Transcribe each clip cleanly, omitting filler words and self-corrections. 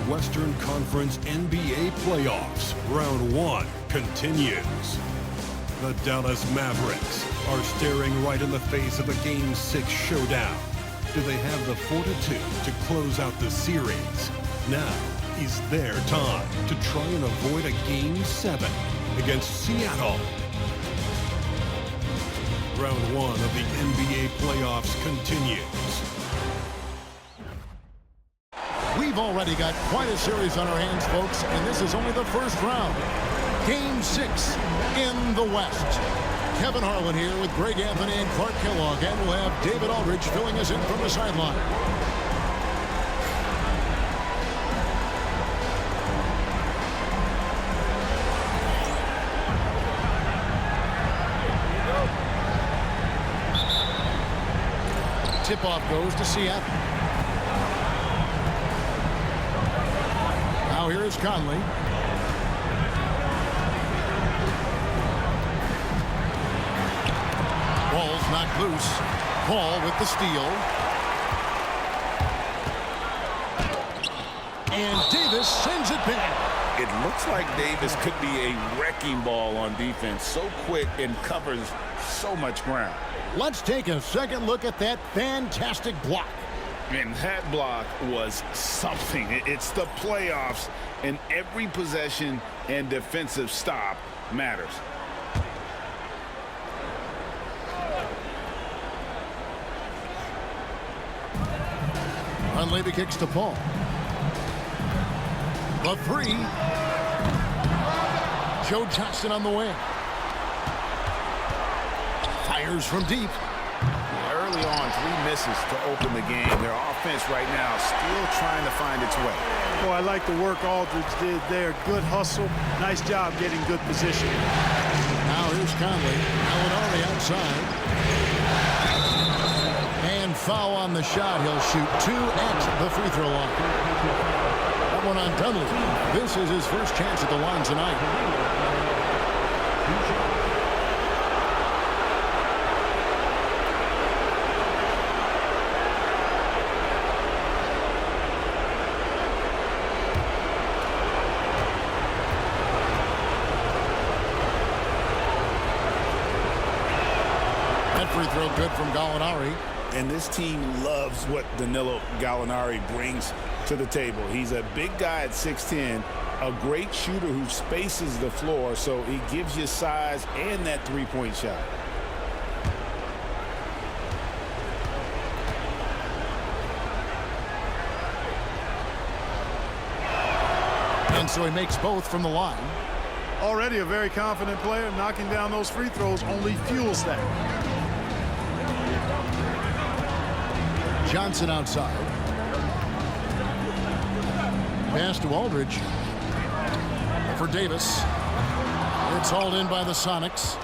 Western Conference NBA playoffs. Round 1 continues. The Dallas Mavericks are staring right in the face of a Game 6 showdown. Do they have the fortitude to close out the series? Now is their time to try and avoid a Game 7 against Seattle. Round 1 of the NBA playoffs continues. We've already got quite a series on our hands, folks, and this is only the first round. Game 6 in the West. Kevin Harlan here with Greg Anthony and Clark Kellogg, and we'll have David Aldridge filling us in from the sideline. Tip-off goes to Seattle. Now here is Conley. Ball's knocked loose. Paul with the steal. And Davis sends it back. It looks like Davis could be a wrecking ball on defense. So quick and covers so much ground. Let's take a second look at that fantastic block. And that block was something. It's the playoffs, and every possession and defensive stop matters. Hunley kicks to Paul. The three. Joe Johnson on the wing. Fires from deep. Early on, 3 misses to open the game. Their offense right now still trying to find its way. Boy, I like the work Aldridge did there. Good hustle. Nice job getting good position. Now here's Conley. Gallinari outside. And foul on the shot. He'll shoot 2 at the free throw line. That one on Dunley. This is his first chance at the line tonight. Free throw good from Gallinari. And this team loves what Danilo Gallinari brings to the table. He's a big guy at 6'10", a great shooter who spaces the floor, so he gives you size and that three-point shot. And so he makes both from the line. Already a very confident player. Knocking down those free throws only fuels that. Johnson outside. Pass to Aldridge. For Davis. It's hauled in by the Sonics.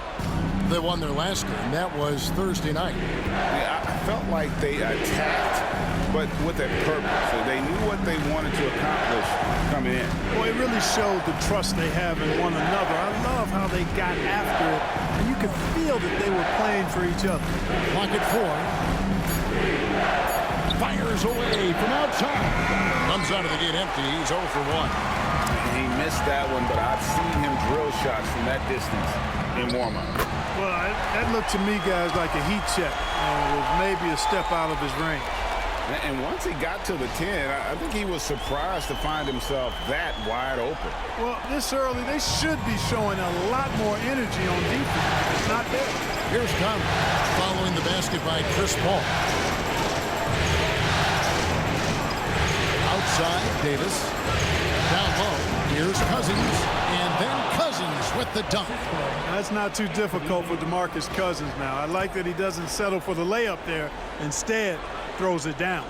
They won their last game. That was Thursday night. Yeah, I felt like they attacked, but with a purpose. So they knew what they wanted to accomplish coming in. Boy, it really showed the trust they have in one another. I love how they got after it, and you could feel that they were playing for each other. Clock at 4. Fires away from outside. Comes out of the gate empty. He's 0 for 1. He missed that one, but I've seen him drill shots from that distance in warm-up. Well, that looked to me, guys, like a heat check. With maybe a step out of his range. And once he got to the 10, I think he was surprised to find himself that wide open. Well, this early, they should be showing a lot more energy on defense. It's not there. Here's Conley following the basket by Chris Paul. Outside, Davis. Down low. Here's Cousins. And then Cousins with the dunk. That's not too difficult for DeMarcus Cousins now. I like that he doesn't settle for the layup there. Instead, throws it down.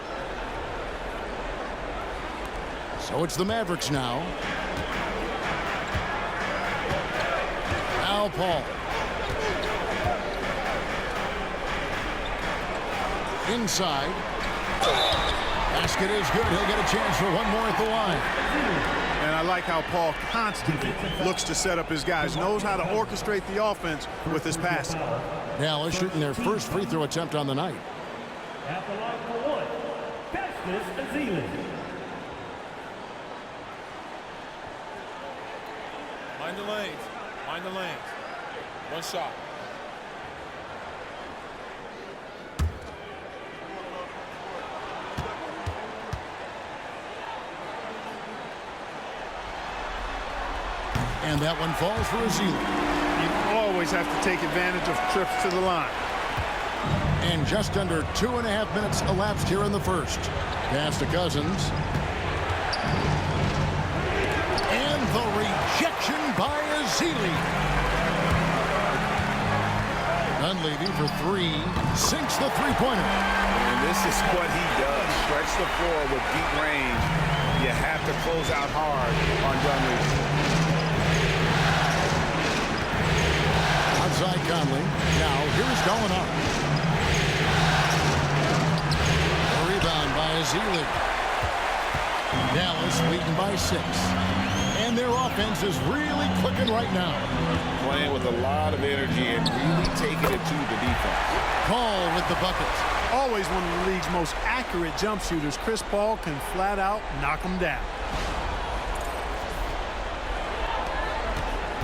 So it's the Mavericks now. Al Paul. Inside. Basket is good. He'll get a chance for one more at the line. And I like how Paul constantly looks to set up his guys, knows how to orchestrate the offense with his passing. Dallas shooting their first free throw attempt on the night. At the line for one, Festus Ezeli. Mind the lanes. Mind the lanes. One shot. And that one falls for Azili. You always have to take advantage of trips to the line. And just under 2.5 minutes elapsed here in the first. Pass to Cousins. And the rejection by Azili. Dunleavy for three. Sinks the three-pointer. And this is what he does. Stretch the floor with deep range. You have to close out hard on Dunleavy. Outside Conley. Now here's Gallinari. A rebound by Azili. Dallas leading by 6. And their offense is really clicking right now. Playing with a lot of energy and really taking it to the defense. Paul with the buckets. Always one of the league's most accurate jump shooters. Chris Paul can flat out knock him down.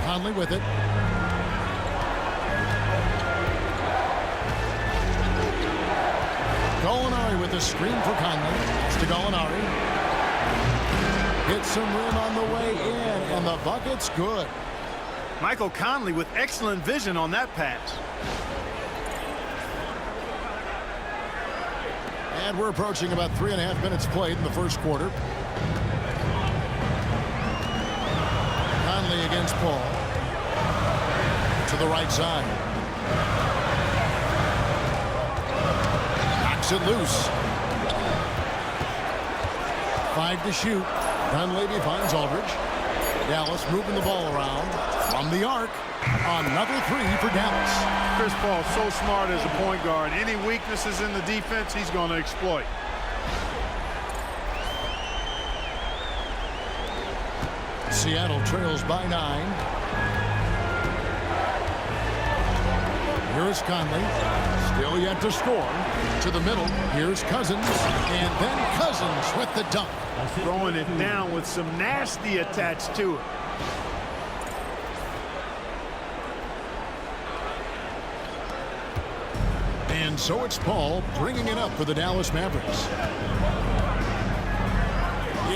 Conley with it. Gallinari with a screen for Conley. It's to Gallinari. Hits some rim on the way in, and the bucket's good. Michael Conley with excellent vision on that pass. And we're approaching about 3.5 minutes played in the first quarter. Conley against Paul. To the right side. Knocks it loose. 5 to shoot. Dunleavy finds Aldridge. Dallas moving the ball around. From the arc. Another three for Dallas. Chris Paul so smart as a point guard. Any weaknesses in the defense, he's going to exploit. Seattle trails by 9. Here's Conley. Still yet to score. To the middle. Here's Cousins. And then Cousins with the dunk. Throwing it down with some nasty attached to it. And so it's Paul bringing it up for the Dallas Mavericks.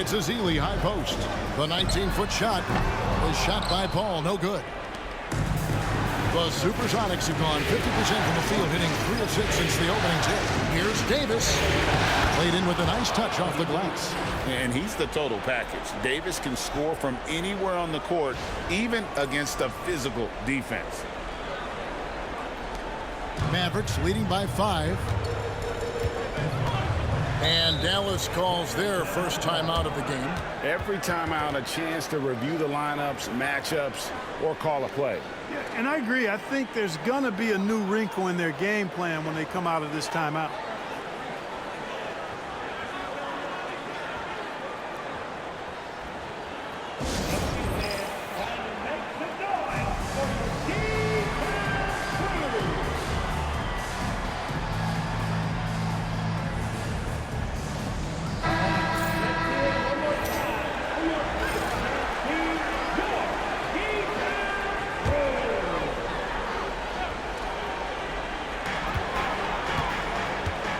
It's Azili high post. The 19-foot shot is shot by Paul. No good. The Supersonics have gone 50% from the field, hitting 3 of 6 since the opening tip. Here's Davis. Played in with a nice touch off the glass. And he's the total package. Davis can score from anywhere on the court, even against a physical defense. Mavericks leading by 5. And Dallas calls their first timeout of the game. Every timeout, a chance to review the lineups, matchups, or call a play. Yeah, and I agree. I think there's going to be a new wrinkle in their game plan when they come out of this timeout.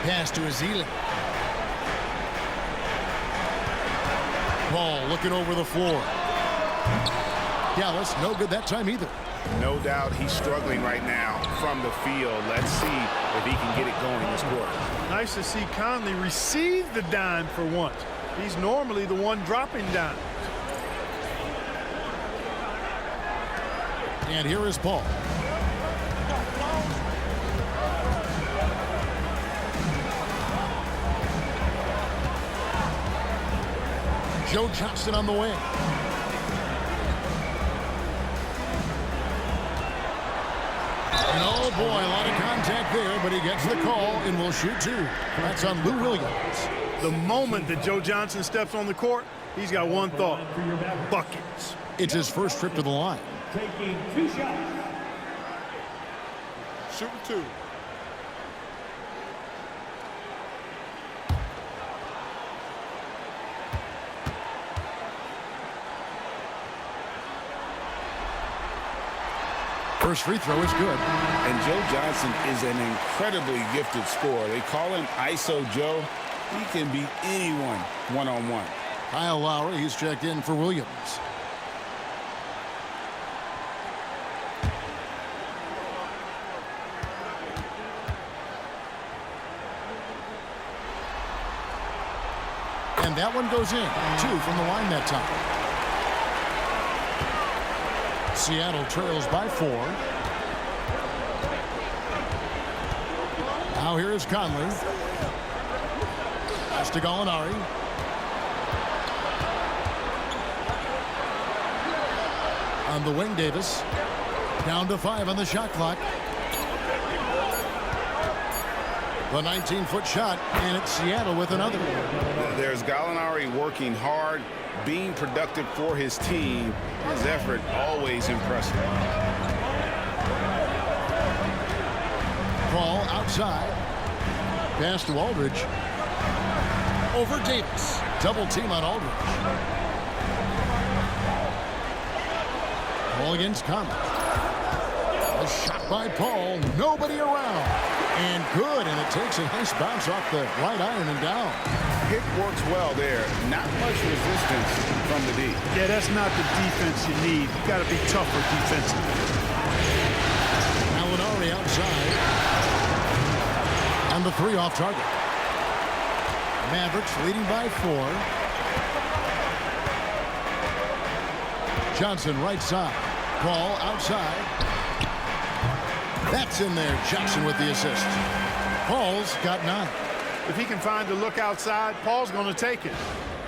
Pass to Azili. Paul looking over the floor. Dallas no good that time either. No doubt he's struggling right now from the field. Let's see if he can get it going this quarter. Nice to see Conley receive the dime for once. He's normally the one dropping dimes. And here is Paul. Joe Johnson on the wing. And oh boy, a lot of contact there, but he gets the call and will shoot 2. That's on Lou Williams. The moment that Joe Johnson steps on the court, he's got one thought: buckets. It's his first trip to the line. Taking 2 shots. Shooting 2. First free throw is good. And Joe Johnson is an incredibly gifted scorer. They call him ISO Joe. He can beat anyone one-on-one. Kyle Lowry, he's checked in for Williams. And that one goes in. 2 from the line that time. Seattle trails by 4. Now here is Conley. Pass to Gallinari. On the wing, Davis. Down to 5 on the shot clock. The 19-foot shot, and it's Seattle with another. There's Gallinari working hard, being productive for his team. His effort always impressive. Ball outside. Pass to Aldridge. Over Davis. Double team on Aldridge. Ball against Conley. A shot by Paul. Nobody around. And good, and it takes a nice bounce off the right iron and down. Pick works well there. Not much resistance from the D. Yeah, that's not the defense you need. You got to be tougher defensively. Gallinari outside. And the 3 off target. Mavericks leading by 4. Johnson right side. Ball outside. That's in there. Johnson with the assist. Paul's got 9. If he can find the look outside, Paul's going to take it.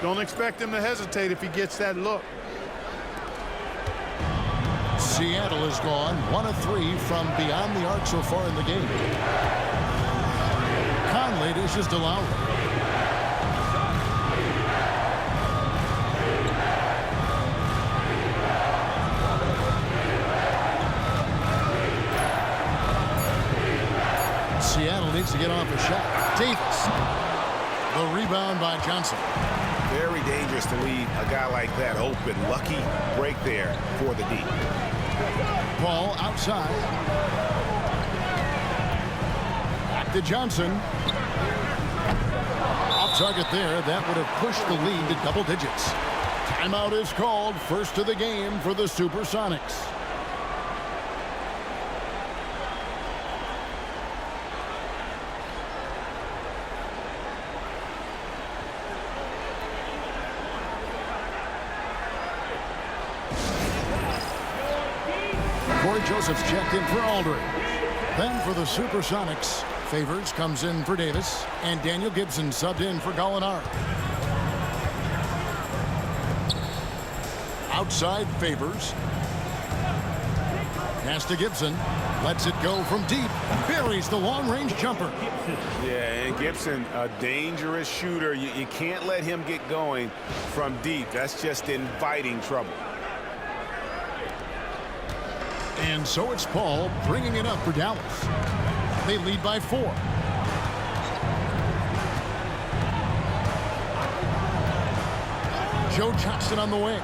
Don't expect him to hesitate if he gets that look. Seattle is gone 1 of 3 from beyond the arc so far in the game. Conley dishes to Lowry. Seattle needs to get off a shot. Davis. The rebound by Johnson. Very dangerous to leave a guy like that open. Lucky break there for the D. Ball outside. Back to Johnson. Off target there. That would have pushed the lead to double digits. Timeout is called. First of the game for the Supersonics. Joseph's checked in for Aldridge. Then for the Supersonics, Favors comes in for Davis, and Daniel Gibson subbed in for Gallinari. Outside Favors. Pass to Gibson. Lets it go from deep. Buries the long-range jumper. Yeah, and Gibson, a dangerous shooter. You can't let him get going from deep. That's just inviting trouble. And so it's Paul bringing it up for Dallas. They lead by 4. Joe Johnson on the wing.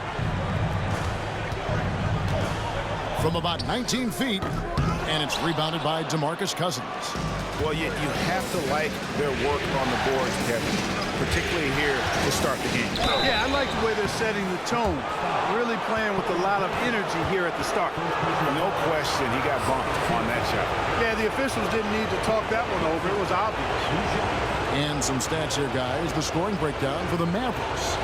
From about 19 feet, and it's rebounded by DeMarcus Cousins. Well, you have to like their work on the boards, Kevin, particularly here to start the game. Yeah, I like the way they're setting the tone. Really playing with a lot of energy here at the start. No question, he got bumped on that shot. Yeah, the officials didn't need to talk that one over. It was obvious. And some stats here, guys. The scoring breakdown for the Mavericks.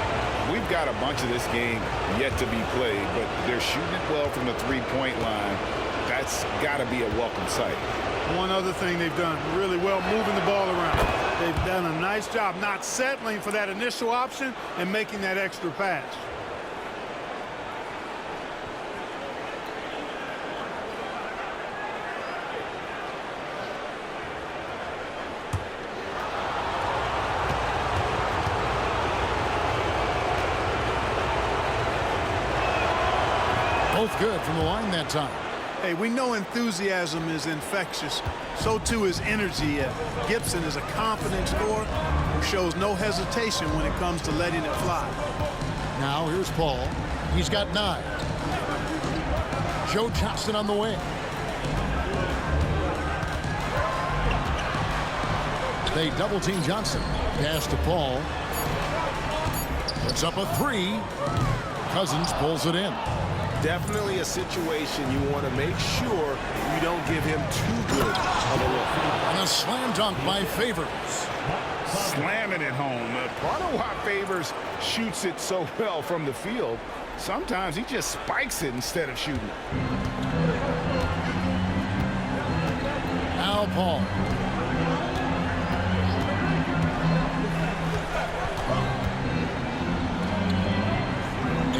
We've got a bunch of this game yet to be played, but they're shooting it well from the three-point line. That's got to be a welcome sight. One other thing they've done really well, moving the ball around. They've done a nice job not settling for that initial option and making that extra pass. Both good from the line that time. Hey, we know enthusiasm is infectious. So too is energy. Gibson is a confident scorer who shows no hesitation when it comes to letting it fly. Now here's Paul. He's got 9. Joe Johnson on the wing. They double-team Johnson. Pass to Paul. Puts up a three. Cousins pulls it in. Definitely a situation you want to make sure you don't give him too good of a look. And a slam dunk by Favors. Slamming it home. Part of why Favors shoots it so well from the field, sometimes he just spikes it instead of shooting it. Now Paul.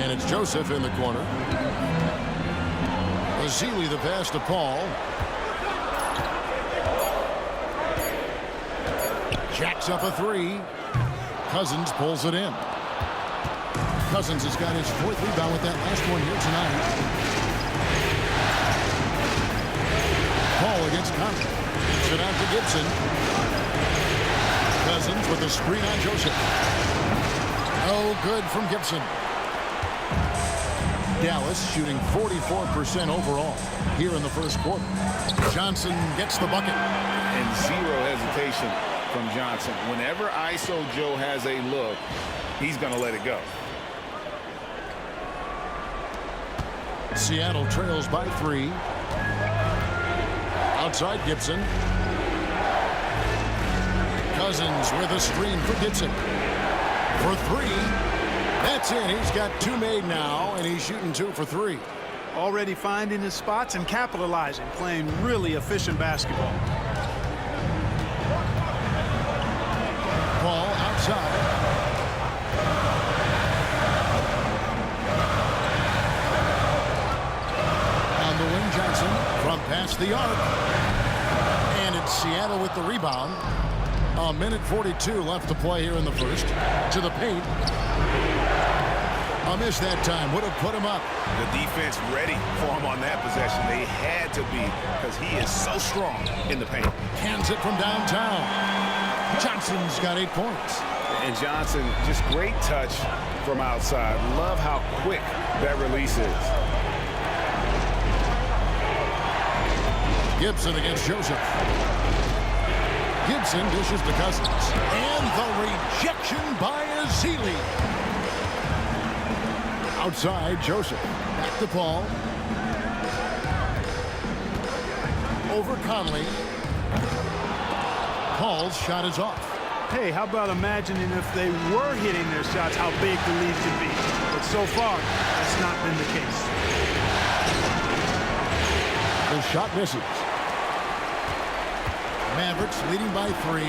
And it's Joseph in the corner. Azili the pass to Paul. Jacks up a three. Cousins pulls it in. Cousins has got his fourth rebound with that last one here tonight. Paul against Conley. Gives it out to Gibson. Cousins with a screen on Joseph. No good from Gibson. Dallas shooting 44% overall here in the first quarter. Johnson gets the bucket. And zero hesitation from Johnson. Whenever ISO Joe has a look, he's going to let it go. Seattle trails by three. Outside Gibson. Cousins with a screen for Gibson. For three. That's in. He's got two made now, and he's shooting 2 for 3. Already finding his spots and capitalizing, playing really efficient basketball. Paul outside. On the wing, Johnson from past the arc. And it's Seattle with the rebound. A minute 42 left to play here in the first. To the paint. A miss that time. Would have put him up. The defense ready for him on that possession. They had to be because he is so strong in the paint. Cans it from downtown. Johnson's got 8 points. And Johnson, just great touch from outside. Love how quick that release is. Gibson against Joseph. Gibson dishes to Cousins. And the rejection by Azili. Outside, Joseph. Back to Paul. Over Conley. Paul's shot is off. Hey, how about imagining if they were hitting their shots, how big the lead could be. But so far, that's not been the case. The shot misses. Mavericks leading by 3.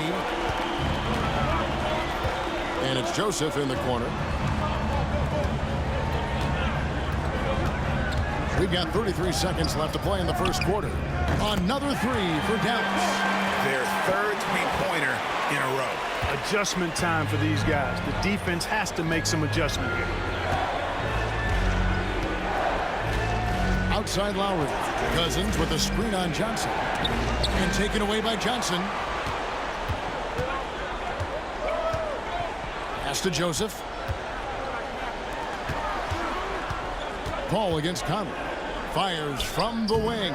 And it's Joseph in the corner. We've got 33 seconds left to play in the first quarter. Another 3 for Dallas. Their third three-pointer in a row. Adjustment time for these guys. The defense has to make some adjustment here. Outside Lowry. Cousins with a screen on Johnson. And taken away by Johnson. Pass to Joseph. Paul against Conley. Fires from the wing.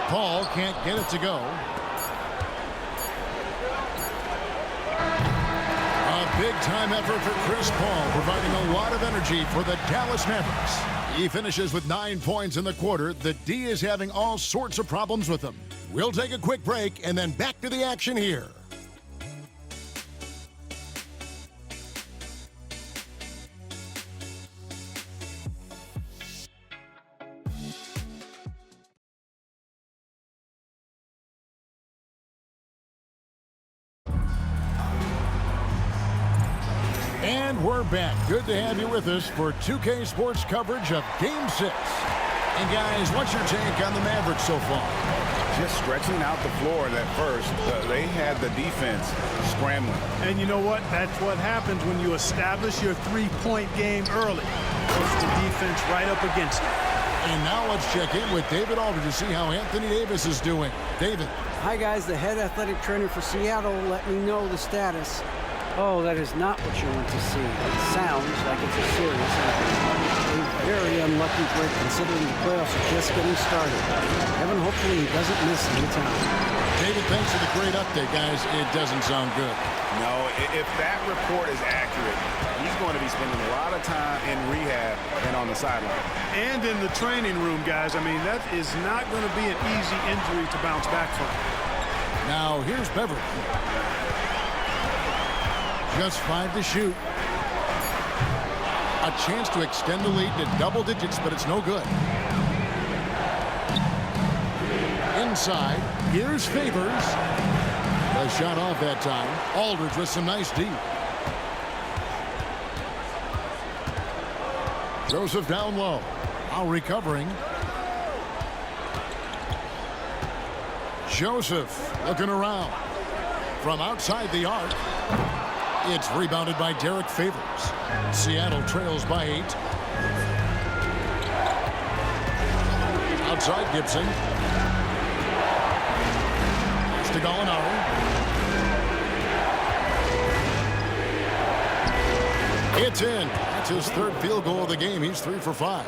Paul can't get it to go. A big-time effort for Chris Paul, providing a lot of energy for the Dallas Mavericks. He finishes with 9 points in the quarter. The D is having all sorts of problems with him. We'll take a quick break and then back to the action here. And we're back. Good to have you with us for 2K Sports coverage of Game 6. And guys, what's your take on the Mavericks so far? Just stretching out the floor at first. They had the defense scrambling. And you know what? That's what happens when you establish your three-point game early. Puts the defense right up against it. And now let's check in with David Aldridge to see how Anthony Davis is doing. David. Hi, guys. The head athletic trainer for Seattle let me know the status. Oh, that is not what you want to see. It sounds like it's a serious injury. A very unlucky break considering the playoffs are just getting started. Evan, hopefully he doesn't miss any time. David, thanks for the great update, guys. It doesn't sound good. No, if that report is accurate, he's going to be spending a lot of time in rehab and on the sideline. And in the training room, guys. I mean, that is not going to be an easy injury to bounce back from. Now, here's Beverly. Just 5 to shoot. A chance to extend the lead to double digits, but it's no good. Inside, here's Favors. The shot off that time. Aldridge with some nice D. Joseph down low. Now recovering. Joseph looking around. From outside the arc. It's rebounded by Derek Favors. Seattle trails by 8. Outside Gibson. To Gallinari. It's in. That's his 3rd field goal of the game. He's 3 for 5.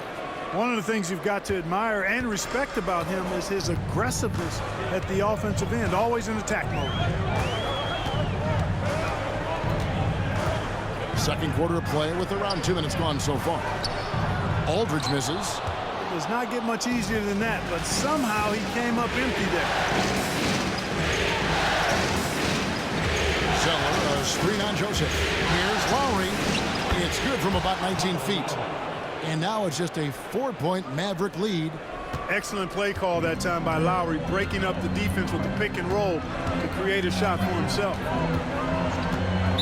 One of the things you've got to admire and respect about him is his aggressiveness at the offensive end, always in attack mode. Second quarter of play with around 2 minutes gone so far. Aldridge misses. It does not get much easier than that, but somehow he came up empty there. Zeller, a screen on Joseph. Here's Lowry. It's good from about 19 feet. And now it's just a 4-point Maverick lead. Excellent play call that time by Lowry, breaking up the defense with the pick and roll to create a shot for himself.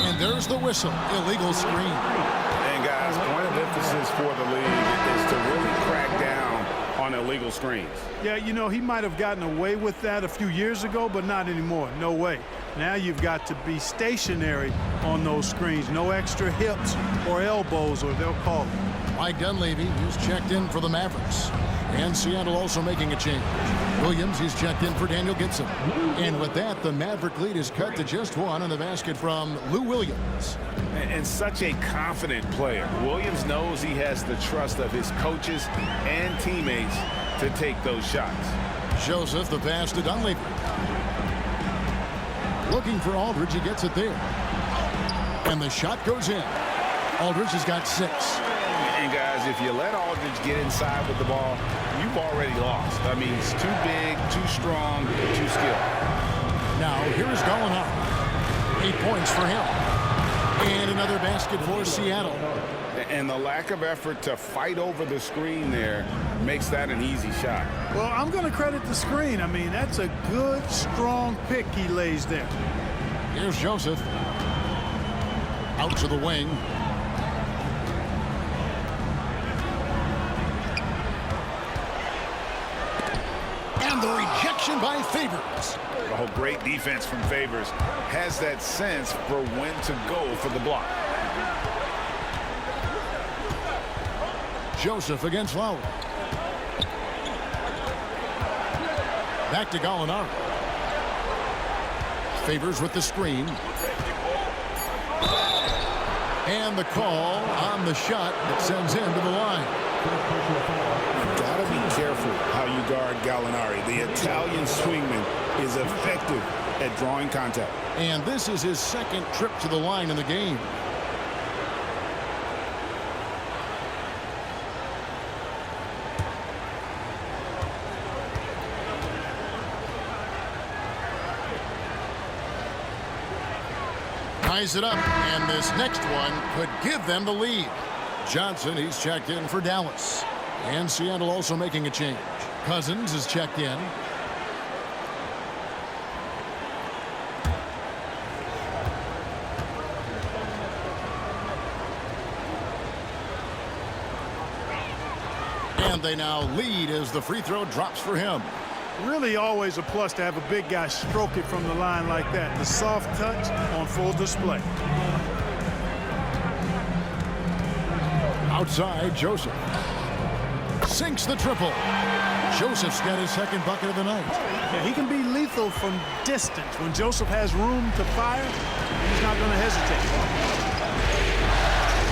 And there's the whistle. Illegal screen. And guys, point of emphasis for the league is to really crack down on illegal screens. Yeah, you know, he might have gotten away with that a few years ago, but not anymore. No way. Now you've got to be stationary on those screens. No extra hips or elbows, or they'll call it. Mike Dunleavy, who's checked in for the Mavericks. And Seattle also making a change. Williams, he's checked in for Daniel Gibson. And with that, the Maverick lead is cut to just 1 on the basket from Lou Williams. And such a confident player. Williams knows he has the trust of his coaches and teammates to take those shots. Joseph, the pass to Dunleavy. Looking for Aldridge, he gets it there. And the shot goes in. Aldridge has got 6. And guys, if you let Aldridge get inside with the ball, you've already lost. I mean, he's too big, too strong, too skilled. Now, here's Gallinari. 8 points for him. And another basket for Seattle. And the lack of effort to fight over the screen there makes that an easy shot. Well, I'm going to credit the screen. I mean, that's a good, strong pick he lays there. Here's Joseph. Out to the wing. And the rejection by Favors. Oh, great defense from Favors. Has that sense for when to go for the block. Joseph against Lowry. Back to Gallinari. Favors with the screen. And the call on the shot that sends him to the line. You've got to be careful how you guard Gallinari. The Italian swingman is effective at drawing contact. And this is his 2nd trip to the line in the game. Ties it up, and this next one could give them the lead. Johnson, he's checked in for Dallas. And Seattle also making a change. Cousins is checked in. And they now lead as the free throw drops for him. Really always a plus to have a big guy stroke it from the line like that. The soft touch on full display. Outside, Joseph. Sinks the triple. Joseph's got his 2nd bucket of the night. Yeah, he can be lethal from distance. When Joseph has room to fire, he's not going to hesitate.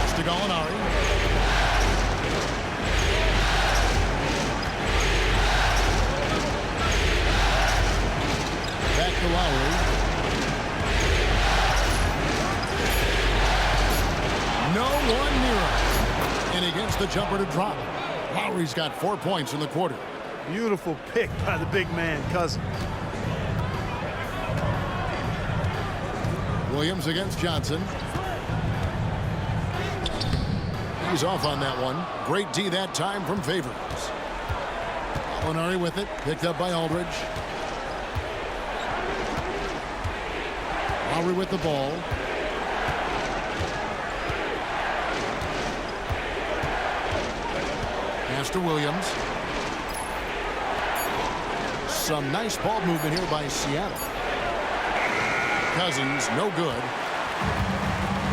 It's to Gallinari. Back to Lowry. No one near him. And he gets the jumper to drop. Lowry's got 4 points in the quarter. Beautiful pick by the big man, Cousins. Williams against Johnson. He's off on that one. Great D that time from Favors. Gallinari with it. Picked up by Aldridge. Lowry with the ball. Pass to Williams. Some nice ball movement here by Seattle. Cousins, no good.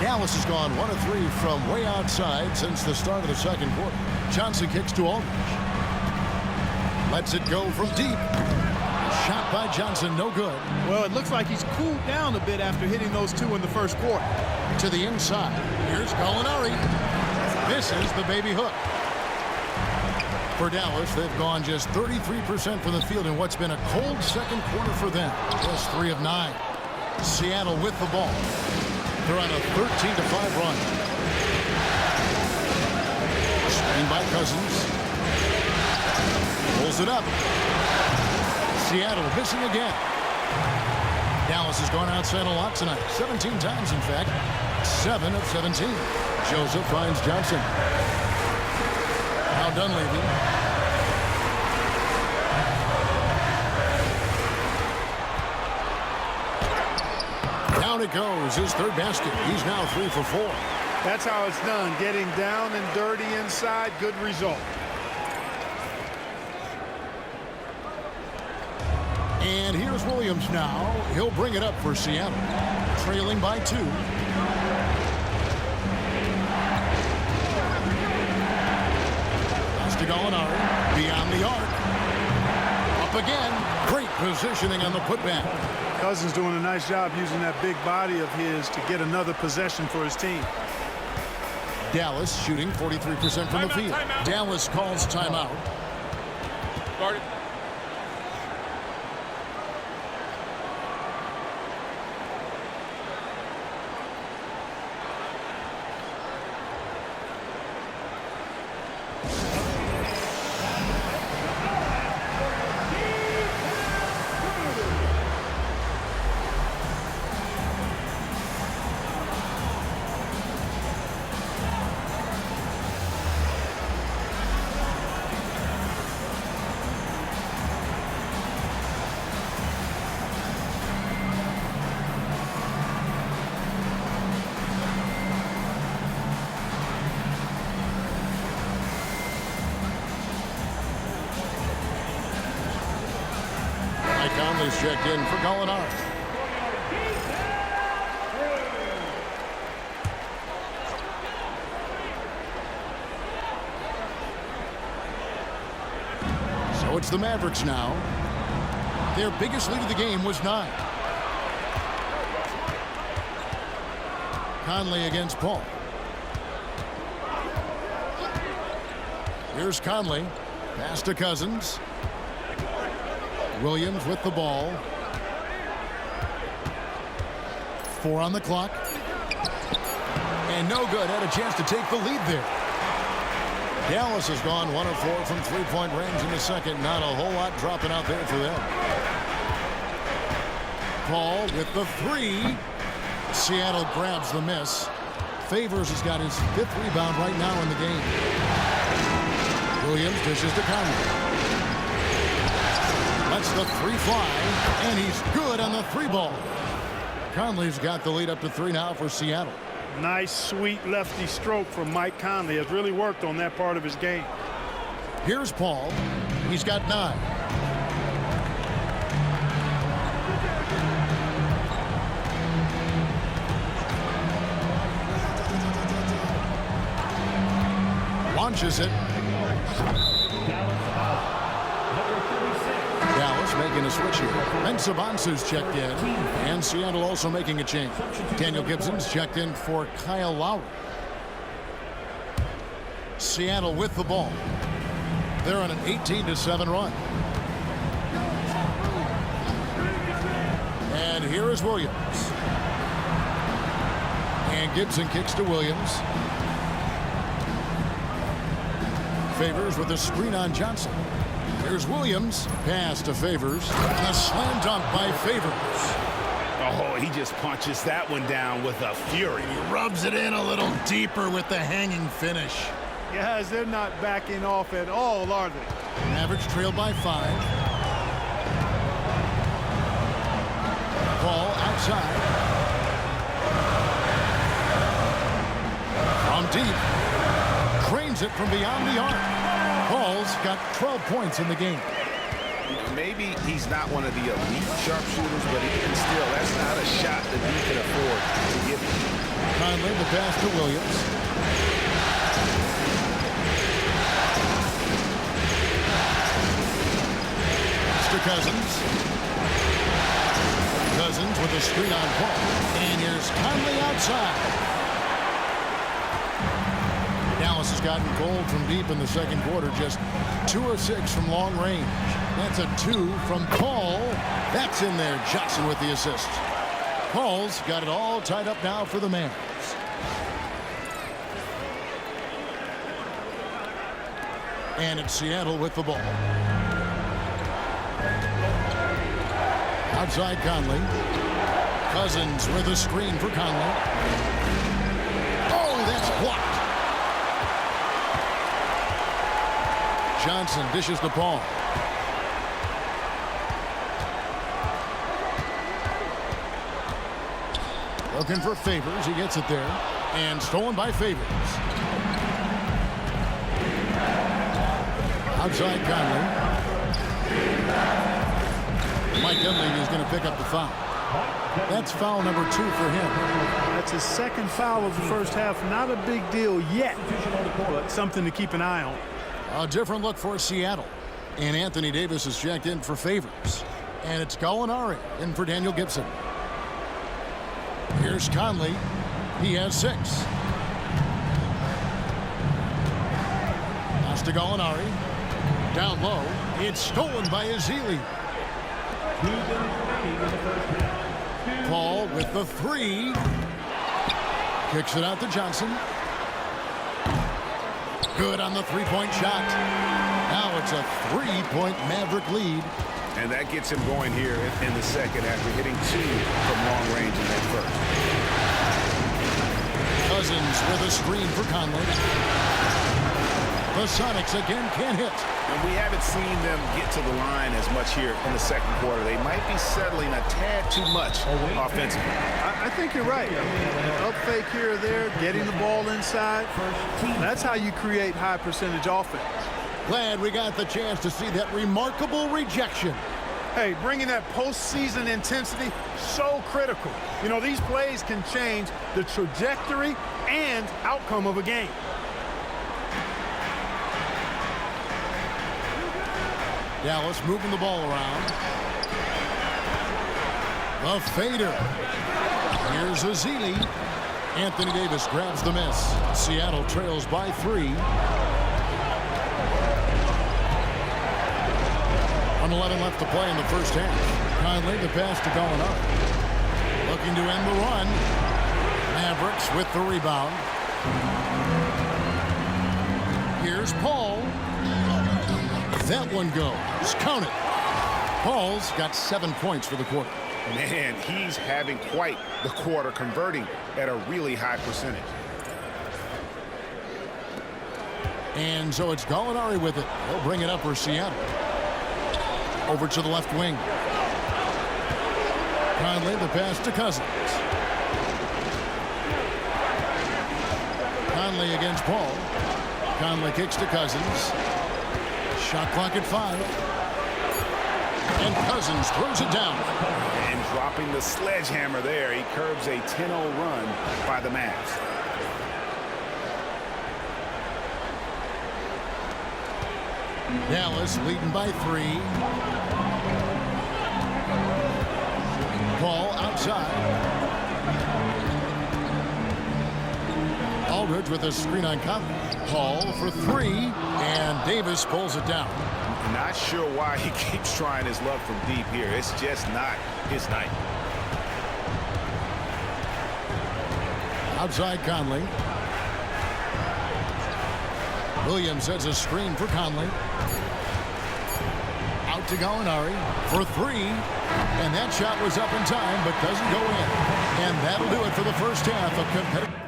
Dallas has gone 1 of 3 from way outside since the start of the second quarter. Johnson kicks to Aldridge. Lets it go from deep. Shot by Johnson, no good. Well, it looks like he's cooled down a bit after hitting those 2 in the first quarter. To the inside. Here's Gallinari. Misses the baby hook. For Dallas, they've gone just 33% from the field in what's been a cold second quarter for them. Just 3 of 9. Seattle with the ball. They're on a 13-5 run. Screen by Cousins. Pulls it up. Seattle missing again. Dallas has gone outside a lot tonight. 17 times, in fact. 7 of 17. Joseph finds Johnson. Now Dunleavy. Down it goes. His third basket. He's now 3 for 4. That's how it's done. Getting down and dirty inside. Good result. And here's Williams now. He'll bring it up for Seattle. Trailing by 2. Pass to Gallinari. Beyond the arc. Up again. Great positioning on the putback. Cousins doing a nice job using that big body of his to get another possession for his team. Dallas shooting 43% from the field. Dallas calls timeout. Guard it. Conley's checked in for Gallinari. So it's the Mavericks now. Their biggest lead of the game was 9. Conley against Paul. Here's Conley. Pass to Cousins. Williams with the ball. 4 on the clock. And no good. Had a chance to take the lead there. Dallas has gone 1 of 4 from three-point range in the second. Not a whole lot dropping out there for them. Paul with the 3. Seattle grabs the miss. Favors has got his 5th rebound right now in the game. Williams dishes to Conley. Lets the 3 fly, and he's good on the 3 ball. Conley's got the lead up to 3 now for Seattle. Nice, sweet lefty stroke from Mike Conley. Has really worked on that part of his game. Here's Paul. He's got 9. Launches it. Dallas making a switch here. And Sabansu's checked in. And Seattle also making a change. Daniel Gibson's checked in for Kyle Lowry. Seattle with the ball. They're on an 18-7 run. And here is Williams. And Gibson kicks to Williams. Favors with a screen on Johnson. Here's Williams. Pass to Favors. And a slam dunk by Favors. Oh, he just punches that one down with a fury. He rubs it in a little deeper with the hanging finish. Guys, they're not backing off at all, are they? Mavericks trailed by 5. Ball outside. From deep. Cranes it from beyond the arc. Paul's got 12 points in the game. Maybe he's not one of the elite sharpshooters, but even still, that's not a shot that he can afford to give him. Conley, the pass to Williams. To Cousins. Cousins with a screen on Paul. And here's Conley outside. Dallas has gotten cold from deep in the second quarter. Just 2 of 6 from long range. That's a 2 from Paul. That's in there. Johnson with the assist. Paul's got it all tied up now for the Mavericks. And it's Seattle with the ball. Outside Conley. Cousins with a screen for Conley. Oh, that's blocked. Johnson dishes the ball. Looking for Favors. He gets it there. And stolen by Favors. Outside Conley. Mike Dunleavy is going to pick up the foul. That's foul number 2 for him. That's his second foul of the first half. Not a big deal yet, but something to keep an eye on. A different look for Seattle. And Anthony Davis is checked in for Favors. And it's Gallinari in for Daniel Gibson. Here's Conley. He has 6. Pass to Gallinari. Down low. It's stolen by Ezeli. Paul with the 3. Kicks it out to Johnson. Good on the 3-point shot. Now it's a 3-point Maverick lead. And that gets him going here in the second after hitting 2 from long range in that first. Cousins with a screen for Conley. The Sonics again can't hit. And we haven't seen them get to the line as much here in the second quarter. They might be settling a tad too much offensively. I think you're right. Up fake here or there, getting the ball inside. That's how you create high percentage offense. Glad we got the chance to see that remarkable rejection. Hey, bringing that postseason intensity, so critical. You know, these plays can change the trajectory and outcome of a game. Dallas moving the ball around. The fader. Here's Ezeli. Anthony Davis grabs the miss. Seattle trails by 3. 1:11 left to play in the first half. Conley, the pass to Gallinari. Looking to end the run. Mavericks with the rebound. Here's Paul. That one goes. Count it. Paul's got 7 points for the quarter. Man, he's having quite the quarter, converting at a really high percentage. And so it's Gallinari with it. He'll bring it up for Seattle. Over to the left wing. Conley, the pass to Cousins. Conley against Paul. Conley kicks to Cousins. Shot clock at 5. And Cousins throws it down. And dropping the sledgehammer there, he curbs a 10-0 run by the Mavs. Dallas leading by 3. Paul outside. Aldridge with a screen on Conley. Paul for 3, and Davis pulls it down. Not sure why he keeps trying his luck from deep here. It's just not his night. Outside Conley. Williams sets a screen for Conley. Out to Gallinari for three. And that shot was up in time, but doesn't go in. And that'll do it for the first half of competitive.